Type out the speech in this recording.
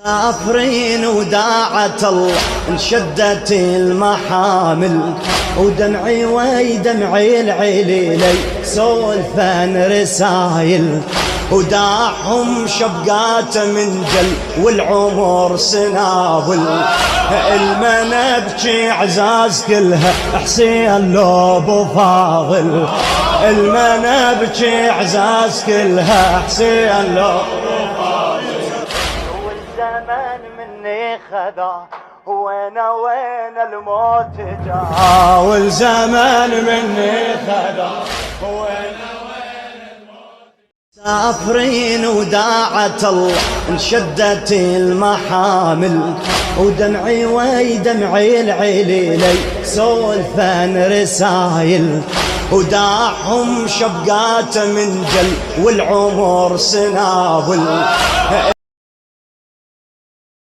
سافرين وداعت الله انشدت المحامل، ودمعي ويدمعي العليلي سولفان رسايل، وداعهم شبقات من جل والعمر سنابل. المنا ابكي عزاز كلها حسين لو ابو فاضل، المنا ابكي عزاز كلها حسين لو والزمن مني خذا وين الموت جا، والزمن مني خذا وين الموت. سافرين وداعت الله انشدت المحامل، ودمعي ويدمعي العليلي سولفان رسايل، وداعهم شبقات من جل والعمر سنابل.